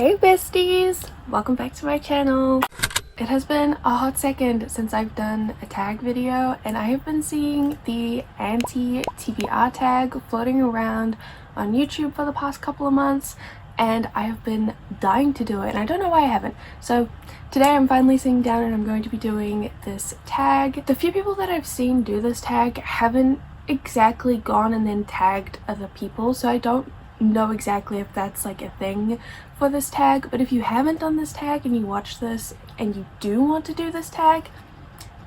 Hey besties! Welcome back to my channel. It has been a hot second since I've done a tag video, and I have been seeing the anti-TBR tag floating around on YouTube for the past couple of months, and I have been dying to do it, and I don't know why I haven't. So today I'm finally sitting down and I'm going to be doing this tag. The few people that I've seen do this tag haven't exactly gone and then tagged other people, so I don't know exactly if that's like a thing for this tag. But if you haven't done this tag and you watch this and you do want to do this tag,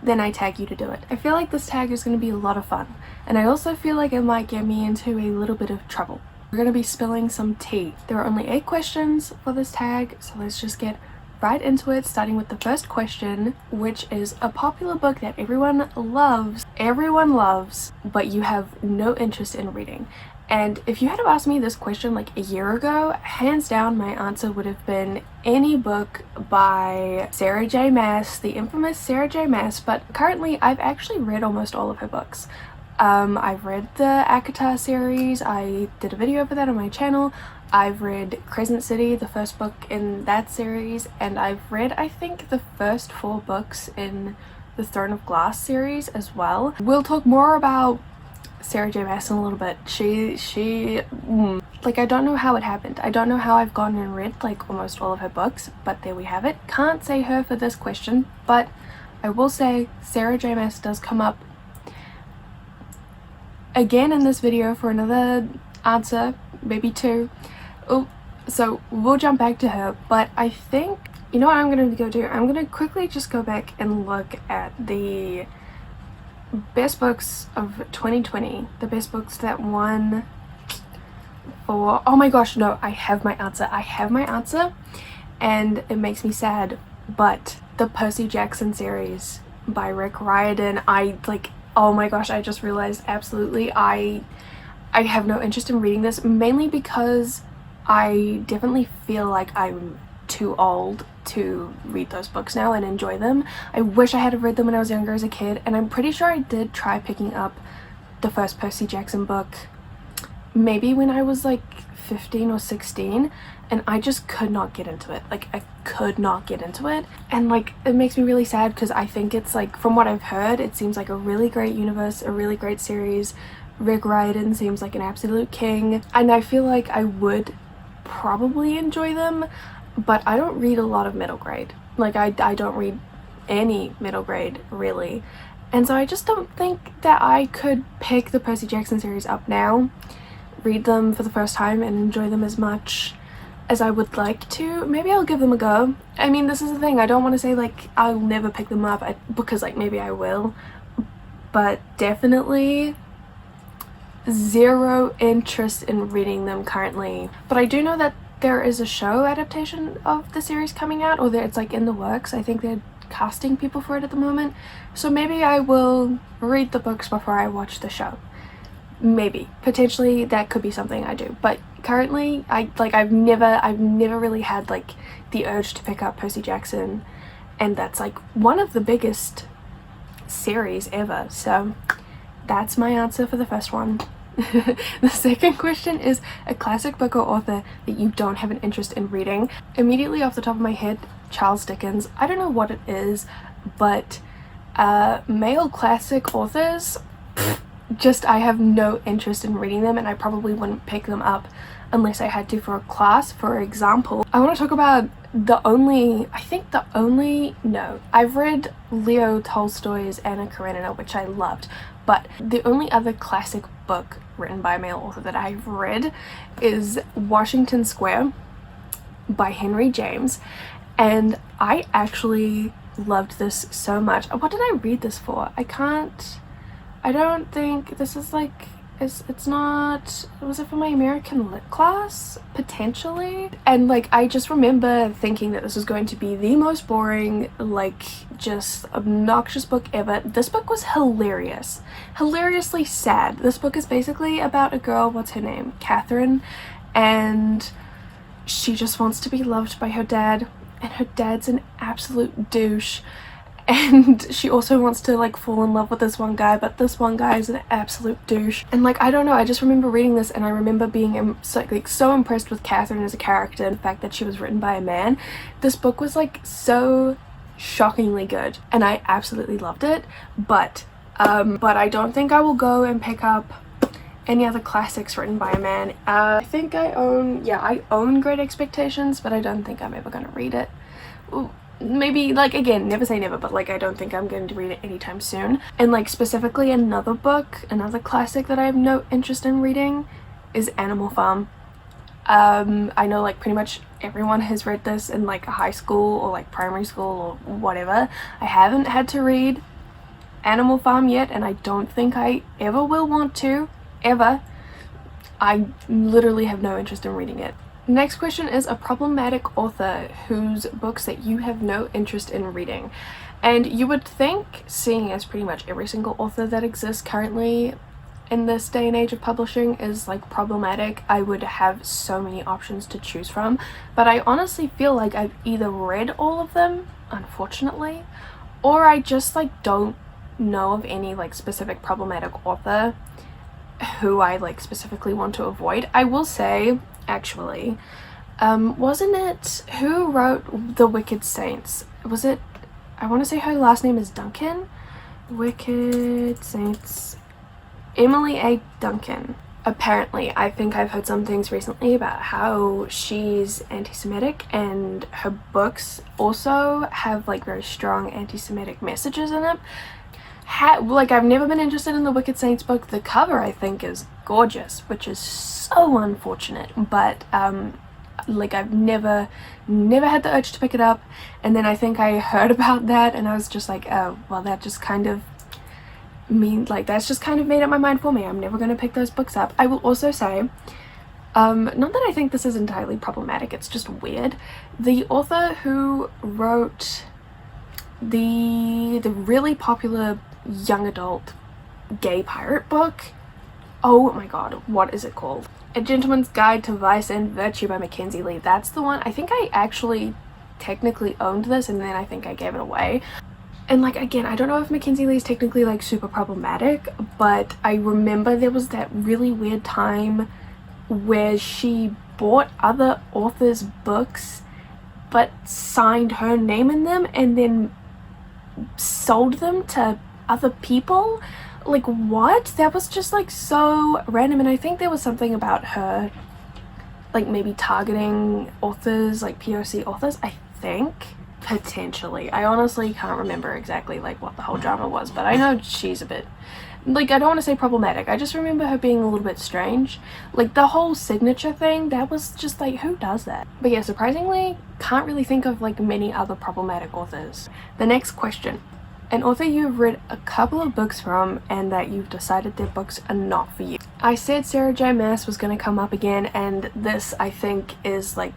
then I tag you to do it. I feel like this tag is going to be a lot of fun, and I also feel like it might get me into a little bit of trouble. We're going to be spilling some tea. There are only 8 questions for this tag, so let's just get right into it, starting with the first question, which is a popular book that everyone loves, but you have no interest in reading. And if you had have asked me this question like a year ago, hands down my answer would have been any book by Sarah J Maas, the infamous Sarah J Maas. But currently I've actually read almost all of her books. I've read the ACOTAR series. I did a video over that on my channel. I've read Crescent City, the first book in that series, and I've read I think the first 4 books in the Throne of Glass series as well. We'll talk more about Sarah J Maas in a little bit. Like, I don't know how it happened. I don't know how I've gone and read like almost all of her books, but there we have it. Can't say her for this question, but I will say Sarah J Maas does come up again in this video for another answer, maybe 2. Oh, so we'll jump back to her. But I think, you know what I'm gonna go do? I'm gonna quickly just go back and look at the best books of 2020, the best books that won for, oh my gosh, no, I have my answer, and it makes me sad, but the Percy Jackson series by Rick Riordan, oh my gosh, I just realized absolutely I have no interest in reading this, mainly because I definitely feel like I'm too old to read those books now and enjoy them. I wish I had read them when I was younger as a kid, and I'm pretty sure I did try picking up the first Percy Jackson book maybe when I was like 15 or 16, and I just could not get into it. Like, I could not get into it, and like it makes me really sad because I think it's like, from what I've heard, it seems like a really great universe, a really great series. Rick Riordan seems like an absolute king, and I feel like I would probably enjoy them. But I don't read a lot of middle grade. Like, I don't read any middle grade, really. And so I just don't think that I could pick the Percy Jackson series up now, read them for the first time, and enjoy them as much as I would like to. Maybe I'll give them a go. I mean, this is the thing. I don't want to say, like, I'll never pick them up, because, like, maybe I will. But definitely zero interest in reading them currently. But I do know that there is a show adaptation of the series coming out, or that it's like in the works. I think they're casting people for it at the moment, so maybe I will read the books before I watch the show. Maybe, potentially, that could be something I do. But currently I've never really had like the urge to pick up Percy Jackson, and that's like one of the biggest series ever. So that's my answer for the first one. The second question is a classic book or author that you don't have an interest in reading. Immediately off the top of my head, Charles Dickens. I don't know what it is, but male classic authors, just I have no interest in reading them, and I probably wouldn't pick them up unless I had to for a class. For example, I want to talk about I've read Leo Tolstoy's Anna Karenina, which I loved, but the only other classic book written by a male author that I've read is Washington Square by Henry James, and I actually loved this so much. What did I read this for? I don't think this is like, it's not, was it for my American Lit class? Potentially. And like, I just remember thinking that this was going to be the most boring, like just obnoxious book ever. This book was hilarious, hilariously sad. This book is basically about a girl, what's her name? Catherine, and she just wants to be loved by her dad, and her dad's an absolute douche. and she also wants to like fall in love with this one guy, but this one guy is an absolute douche. And like, I don't know, I just remember reading this and I remember being so impressed with Catherine as a character and the fact that she was written by a man. This book was like so shockingly good and I absolutely loved it, but I don't think I will go and pick up any other classics written by a man. I think I own Great Expectations, but I don't think I'm ever gonna read it. Ooh, maybe, like, again, never say never, but like I don't think I'm going to read it anytime soon. And like specifically another classic that I have no interest in reading is Animal Farm. I know like pretty much everyone has read this in like high school or like primary school or whatever. I haven't had to read Animal Farm yet, and I don't think I ever will want to, ever. I literally have no interest in reading it. Next question is a problematic author whose books that you have no interest in reading. And you would think, seeing as pretty much every single author that exists currently in this day and age of publishing is like problematic, I would have so many options to choose from. But I honestly feel like I've either read all of them, unfortunately, or I just like don't know of any like specific problematic author who I like specifically want to avoid. I will say, actually, wasn't it who wrote The Wicked Saints? Was it, I want to say her last name is Duncan? Wicked Saints, Emily A. Duncan. Apparently, I think I've heard some things recently about how she's anti-Semitic, and her books also have like very strong anti-Semitic messages in them. Like, I've never been interested in the Wicked Saints book. The cover I think is gorgeous, which is so unfortunate, but like I've never had the urge to pick it up. And then I think I heard about that and I was just like, oh well, that just kind of that's just kind of made up my mind for me. I'm never going to pick those books up. I will also say, not that I think this is entirely problematic, it's just weird, the author who wrote the really popular young adult gay pirate book, oh my god, what is it called? A Gentleman's Guide to Vice and Virtue by Mackenzie Lee. That's the one. I think I actually technically owned this and then I think I gave it away. And like, again, I don't know if Mackenzie Lee is technically like super problematic, but I remember there was that really weird time where she bought other authors' books but signed her name in them and then sold them to other people. Like, what? That was just like so random. And I think there was something about her like maybe targeting authors, like POC authors, I think, potentially. I honestly can't remember exactly like what the whole drama was, but I know she's a bit like, I don't want to say problematic, I just remember her being a little bit strange. Like the whole signature thing, that was just like, who does that? But yeah, surprisingly, can't really think of like many other problematic authors. The next question. An author you've read a couple of books from and that you've decided their books are not for you. I said Sarah J Maas was going to come up again, and this I think is like,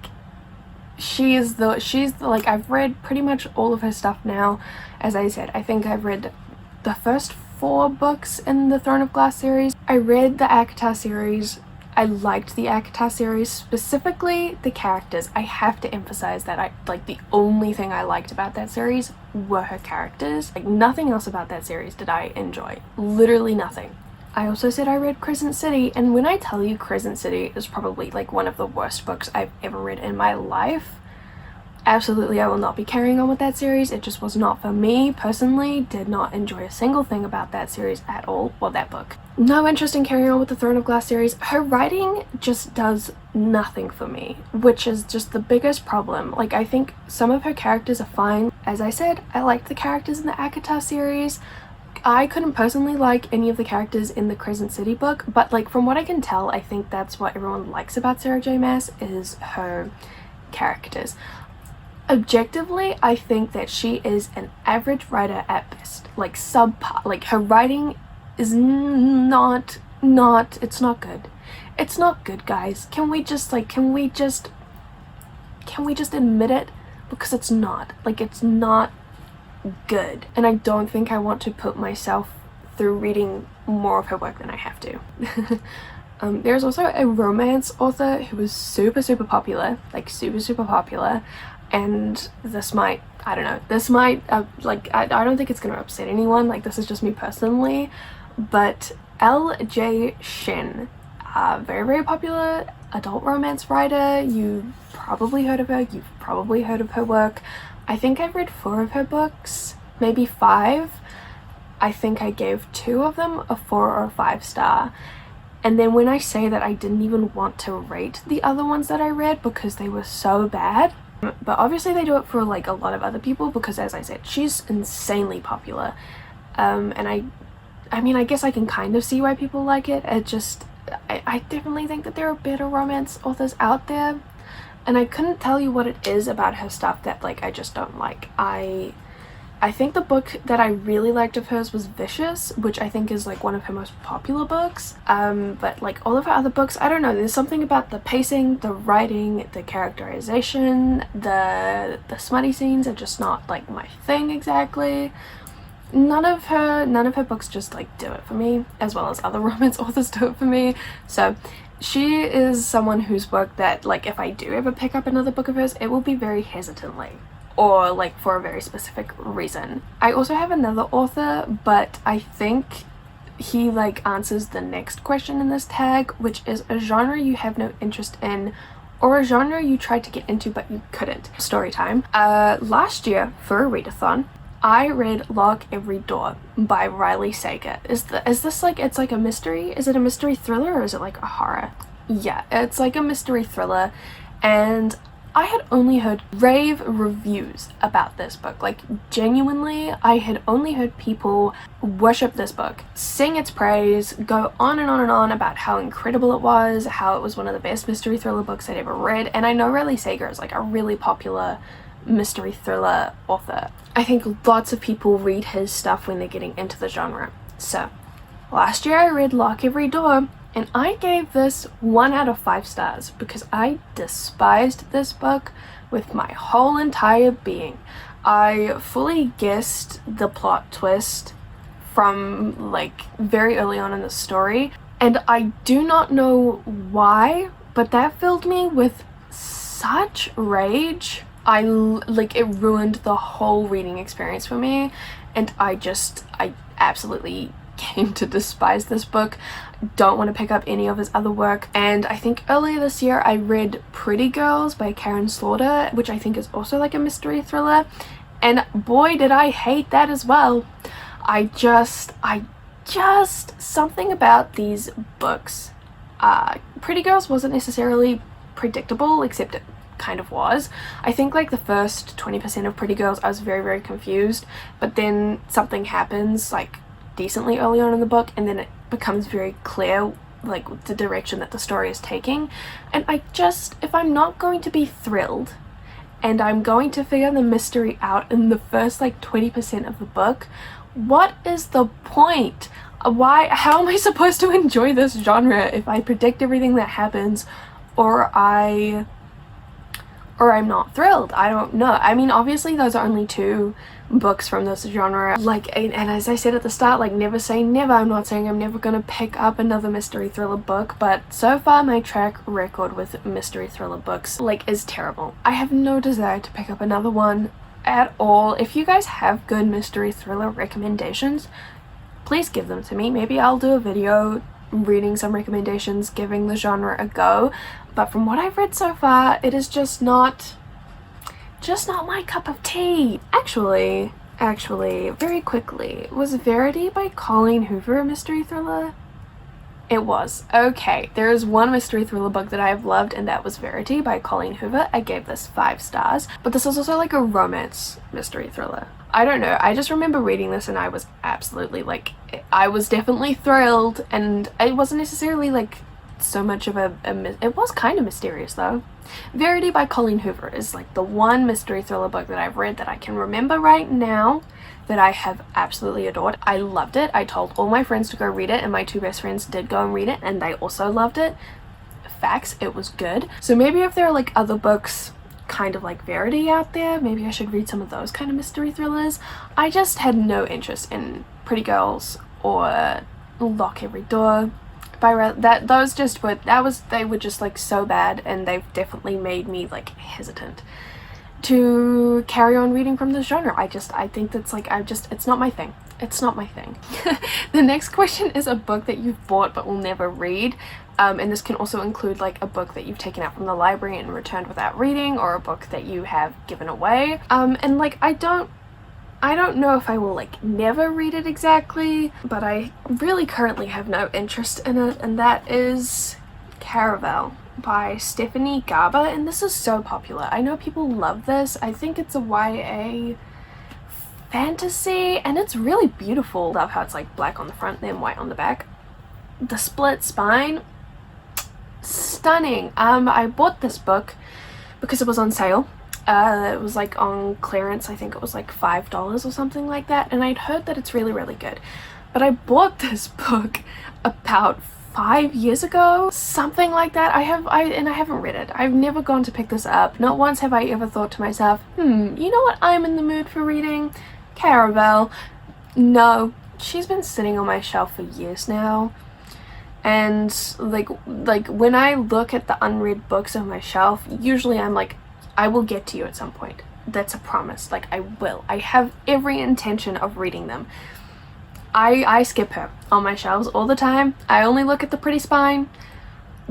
she's the like, I've read pretty much all of her stuff now. As I said, I think I've read the first 4 books in the Throne of Glass series. I read the ACOTAR series. I liked the ACOTAR series, specifically the characters. I have to emphasize that the only thing I liked about that series were her characters. Like, nothing else about that series did I enjoy. Literally nothing. I also said I read Crescent City, and when I tell you Crescent City is probably like one of the worst books I've ever read in my life, absolutely I will not be carrying on with that series. It just was not for me personally. Did not enjoy a single thing about that series at all, or that book. No interest in carrying on with the Throne of Glass series. Her writing just does nothing for me, which is just the biggest problem. Like, I think some of her characters are fine. As I said, I liked the characters in the ACOTAR series. I couldn't personally like any of the characters in the Crescent City book, but like, from what I can tell, I think that's what everyone likes about Sarah J Maas, is her characters. Objectively, I think that she is an average writer at best, like subpar. Like, her writing is not it's not good. It's not good, guys. Can we just admit it? Because it's not. Like, it's not good. And I don't think I want to put myself through reading more of her work than I have to. There's also a romance author who was super popular, like super popular, and this might, I don't know, this might like I don't think it's gonna upset anyone, like this is just me personally, but L.J. Shin, very popular adult romance writer. You've probably heard of her, you've probably heard of her work. I think I've read 4 of her books, maybe 5. I think I gave 2 of them a 4 or 5 star. And then when I say that, I didn't even want to rate the other ones that I read because they were so bad. But obviously they do it for like a lot of other people because, as I said, she's insanely popular. And I mean, I guess I can kind of see why people like it. I definitely think that there are better romance authors out there. And I couldn't tell you what it is about her stuff that like I just don't like. I think the book that I really liked of hers was Vicious, which I think is like one of her most popular books. But like all of her other books, I don't know, there's something about the pacing, the writing, the characterization, the smutty scenes are just not like my thing exactly. None of her books just like do it for me, as well as other romance authors do it for me. So she is someone whose work that like if I do ever pick up another book of hers, it will be very hesitantly, or like for a very specific reason. I also have another author, but I think he like answers the next question in this tag, which is a genre you have no interest in or a genre you tried to get into but you couldn't. Story time. Last year for a readathon, I read Lock Every Door by Riley Sager. Is this like, it's like a mystery? Is it a mystery thriller or is it like a horror? Yeah, it's like a mystery thriller, and I had only heard rave reviews about this book. Like genuinely, I had only heard people worship this book, sing its praise, go on and on and on about how incredible it was, how it was one of the best mystery thriller books I'd ever read. And I know Riley Sager is like a really popular mystery thriller author. I think lots of people read his stuff when they're getting into the genre. So last year I read Lock Every Door, and I gave this 1 out of 5 stars because I despised this book with my whole entire being. I fully guessed the plot twist from like very early on in the story, and I do not know why, but that filled me with such rage. It ruined the whole reading experience for me, and I absolutely came to despise this book. Don't want to pick up any of his other work. And I think earlier this year I read Pretty Girls by Karen Slaughter, which I think is also like a mystery thriller, and boy did I hate that as well. I just something about these books. Pretty Girls wasn't necessarily predictable, except it kind of was. I think like the first 20% of Pretty Girls I was very confused, but then something happens like decently early on in the book, and then it becomes very clear like the direction that the story is taking. And if I'm not going to be thrilled and I'm going to figure the mystery out in the first like 20% of the book, what is the point? How am I supposed to enjoy this genre if I predict everything that happens, or I'm not thrilled? I don't know. I mean, obviously those are only 2 books from this genre. Like, and as I said at the start, like never say never. I'm not saying I'm never gonna pick up another mystery thriller book, but so far my track record with mystery thriller books like is terrible. I have no desire to pick up another one at all. If you guys have good mystery thriller recommendations, please give them to me. Maybe I'll do a video reading some recommendations, giving the genre a go. But from what I've read so far, it is just not my cup of tea. Actually, very quickly, was Verity by Colleen Hoover a mystery thriller? It was. Okay, there is one mystery thriller book that I have loved, and that was Verity by Colleen Hoover. I gave this 5 stars, but this is also like a romance mystery thriller. I don't know, I just remember reading this and I was absolutely like, I was definitely thrilled, and it wasn't necessarily like so much of it was kind of mysterious though. Verity by Colleen Hoover is like the one mystery thriller book that I've read that I can remember right now that I have absolutely adored. I loved it. I told all my friends to go read it, and my 2 best friends did go and read it, and they also loved it. Facts, it was good. So maybe if there are like other books kind of like Verity out there, maybe I should read some of those kind of mystery thrillers. I just had no interest in Pretty Girls or Lock Every Door. They were just like so bad, and they've definitely made me like hesitant to carry on reading from this genre. I think that's like, it's not my thing. It's not my thing. The next question is a book that you've bought but will never read. And this can also include like a book that you've taken out from the library and returned without reading, or a book that you have given away. And like, I don't know if I will like never read it exactly, but I really currently have no interest in it, and that is Caravel by Stephanie Garber. And this is so popular. I know people love this. I think it's a YA fantasy, and it's really beautiful. Love how it's like black on the front then white on the back. The split spine, stunning. I bought this book because it was on sale. It was like on clearance. I think it was like $5 or something like that, and I'd heard that it's really, really good. But I bought this book about 5 years ago, something like that. I haven't read it. I've never gone to pick this up. Not once have I ever thought to myself, you know what I'm in the mood for reading? Caravel. No, she's been sitting on my shelf for years now. And like when I look at the unread books on my shelf, usually I'm like, I will get to you at some point. That's a promise. Like, I will. I have every intention of reading them. I skip her on my shelves all the time. I only look at the pretty spine.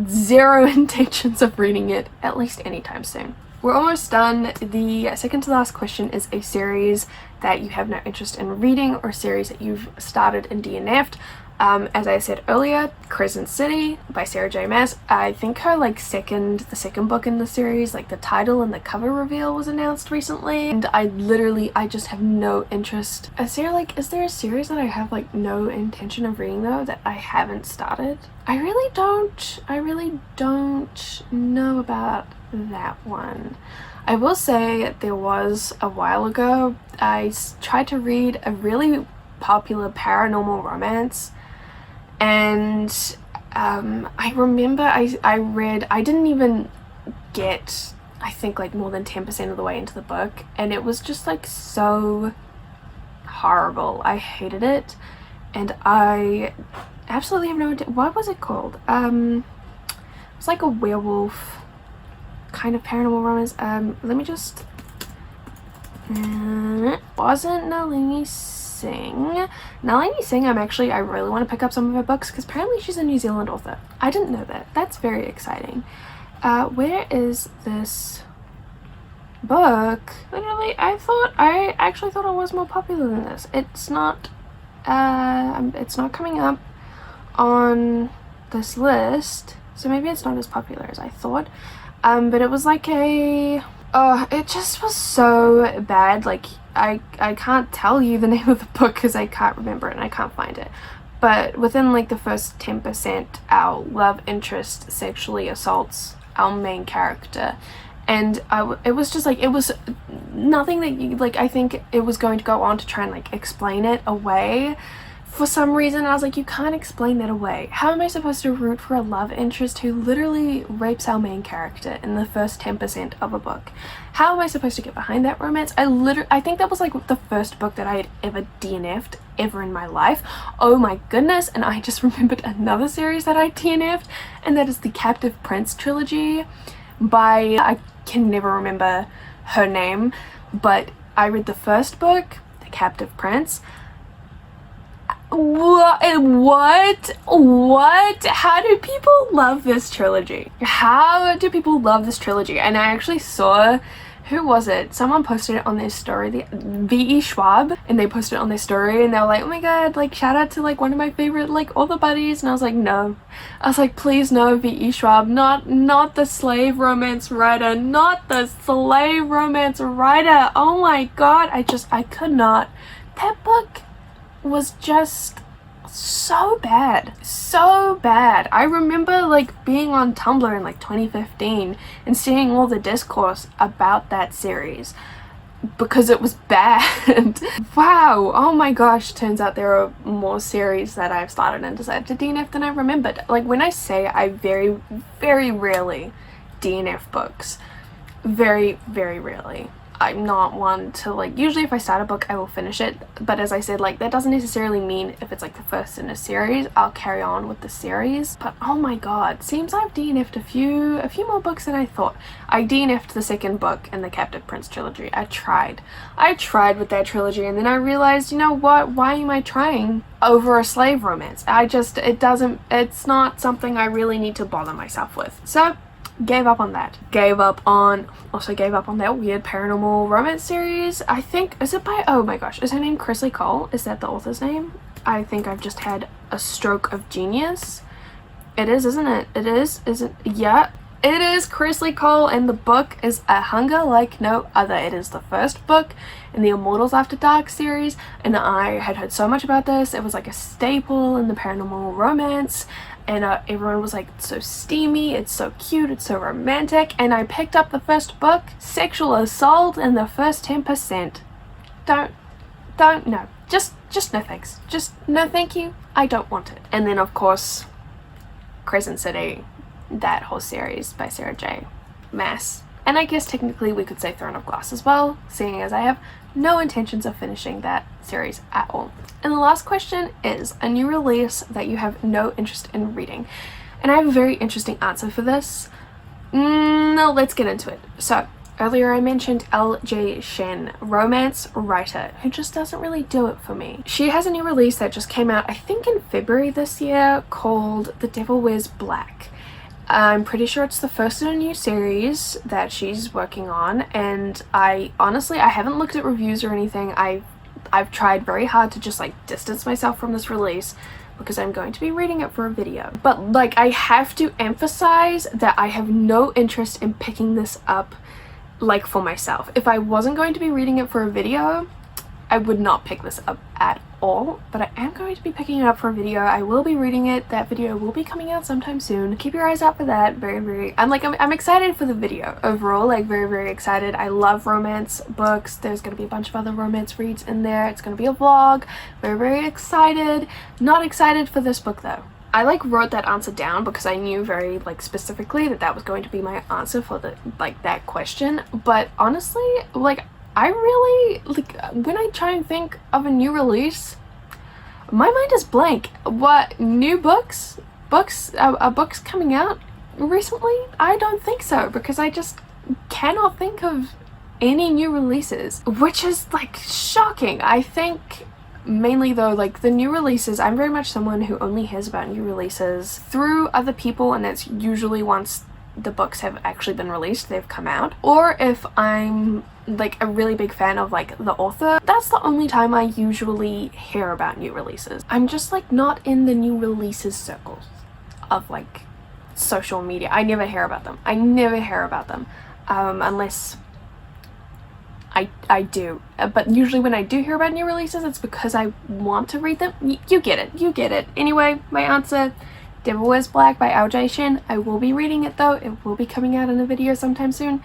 Zero intentions of reading it, at least anytime soon. We're almost done. The second to last question is a series that you have no interest in reading, or series that you've started and DNF'd. As I said earlier, Crescent City by Sarah J Maas. I think her like the second book in the series, like the title and the cover reveal was announced recently, and I just have no interest. Is there a series that I have like no intention of reading though, that I haven't started? I really don't know about that one. I will say there was a while ago, I tried to read a really popular paranormal romance, and I remember I didn't even get, I think, like more than 10% of the way into the book, and it was just like so horrible. I hated it, and I absolutely have no idea. What was it called? It was like a werewolf kind of paranormal romance. Let me just wasn't Nalini Singh. Nalini Singh, I really want to pick up some of her books, because apparently she's a New Zealand author. I didn't know that. That's very exciting. Where is this book? Literally, I actually thought it was more popular than this. It's not coming up on this list, so maybe it's not as popular as I thought. But it was like it just was so bad. Like, I can't tell you the name of the book because I can't remember it and I can't find it. But within like the first 10%, our love interest sexually assaults our main character. And it was just like, it was nothing that you, like, I think it was going to go on to try and like explain it away for some reason. I was like, you can't explain that away. How am I supposed to root for a love interest who literally rapes our main character in the first 10% of a book? How am I supposed to get behind that romance? I think that was like the first book that I had ever DNF'd ever in my life. Oh my goodness. And I just remembered another series that I DNF'd, and that is the Captive Prince trilogy by, I can never remember her name, but I read the first book, The Captive Prince. What? How do people love this trilogy? How do people love this trilogy? And I actually saw, who was it? Someone posted it on their story, the V.E. Schwab, and they posted it on their story, and they were like, oh my god, like, shout out to like one of my favorite like author buddies. And I was like, no. I was like, please no, V.E. Schwab, not the slave romance writer, not the slave romance writer. Oh my god, I could not. That book was just so bad. I remember like being on Tumblr in like 2015 and seeing all the discourse about that series because it was bad. Wow, oh my gosh, turns out there are more series that I've started and decided to DNF than I remembered. Like, when I say I very, very rarely DNF books, very, very rarely. I'm not one to like, usually if I start a book I will finish it, but as I said, like that doesn't necessarily mean if it's like the first in a series I'll carry on with the series. But oh my god, seems I've DNF'd a few more books than I thought. I DNF'd the second book in the Captive Prince trilogy. I tried with that trilogy, and then I realized, you know what, why am I trying over a slave romance? It's not something I really need to bother myself with. So gave up on that. Also gave up on that weird paranormal romance series. I think, is it by, oh my gosh, is her name Chrisley Cole? Is that the author's name? I think I've just had a stroke of genius. It is, isn't it? It is, isn't, yeah. It is Chrisley Cole, and the book is A Hunger Like No Other. It is the first book in the Immortals After Dark series, and I had heard so much about this. It was like a staple in the paranormal romance, and everyone was like, it's so steamy, it's so cute, it's so romantic. And I picked up the first book, sexual assault in the first 10%. Don't, no. Just no thanks. Just no thank you. I don't want it. And then of course, Crescent City, that whole series by Sarah J. Maas. And I guess technically we could say Throne of Glass as well, seeing as I have no intentions of finishing that series at all. And the last question is a new release that you have no interest in reading. And I have a very interesting answer for this. No, let's get into it. So, earlier I mentioned L.J. Shen, romance writer, who just doesn't really do it for me. She has a new release that just came out, I think in February this year, called The Devil Wears Black. I'm pretty sure it's the first in a new series that she's working on, and I haven't looked at reviews or anything. I've tried very hard to just like distance myself from this release because I'm going to be reading it for a video. But like, I have to emphasize that I have no interest in picking this up like for myself. If I wasn't going to be reading it for a video, I would not pick this up at all, but I am going to be picking it up for a video. I will be reading it. That video will be coming out sometime soon. Keep your eyes out for that. I'm excited for the video overall, like very excited. I love romance books. There's gonna be a bunch of other romance reads in there. It's gonna be a vlog. Very excited. Not excited for this book though. I like wrote that answer down because I knew very like specifically that was going to be my answer for the like that question. But honestly, like, I really, like, when I try and think of a new release, my mind is blank. What, new books? Are books coming out recently? I don't think so, because I just cannot think of any new releases, which is like shocking. I think mainly though, like the new releases, I'm very much someone who only hears about new releases through other people, and it's usually once the books have actually been released, they've come out, or if I'm like a really big fan of like the author, that's the only time I usually hear about new releases. I'm just like not in the new releases circles of like social media. I never hear about them. Unless I do, but usually when I do hear about new releases, it's because I want to read them. You get it. Anyway, my answer, Devil Wears Black by L.J. Shen. I will be reading it though. It will be coming out in a video sometime soon.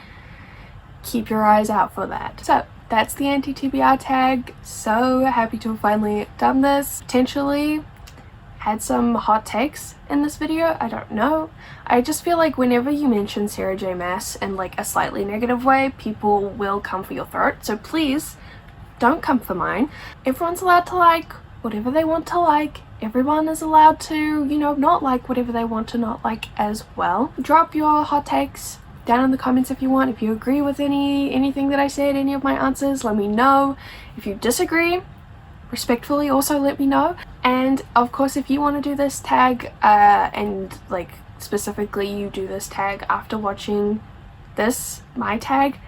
Keep your eyes out for that. So that's the anti-TBR tag. So happy to have finally done this. Potentially had some hot takes in this video. I don't know. I just feel like whenever you mention Sarah J. Maas in like a slightly negative way, people will come for your throat. So please don't come for mine. Everyone's allowed to like whatever they want to like. Everyone is allowed to, you know, not like whatever they want to not like as well. Drop your hot takes down in the comments if you want. If you agree with anything that I said, any of my answers, let me know. If you disagree, respectfully also let me know. And of course, if you want to do this tag and like specifically you do this tag after watching this, my tag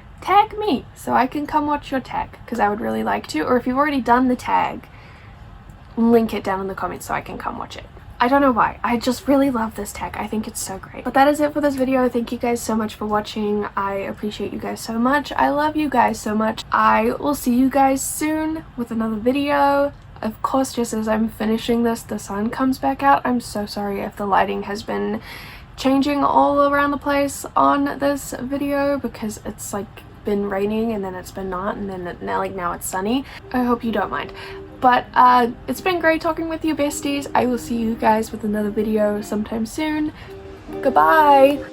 me so I can come watch your tag, because I would really like to. Or if you've already done the tag, link it down in the comments so I can come watch it. I don't know why, I just really love this tag. I think it's so great. But that is it for this video. Thank you guys so much for watching. I appreciate you guys so much. I love you guys so much. I will see you guys soon with another video. Of course, just as I'm finishing this, the sun comes back out. I'm so sorry if the lighting has been changing all around the place on this video, because it's like been raining and then it's been not, and then now it's sunny. I hope you don't mind. But it's been great talking with you besties. I will see you guys with another video sometime soon. Goodbye!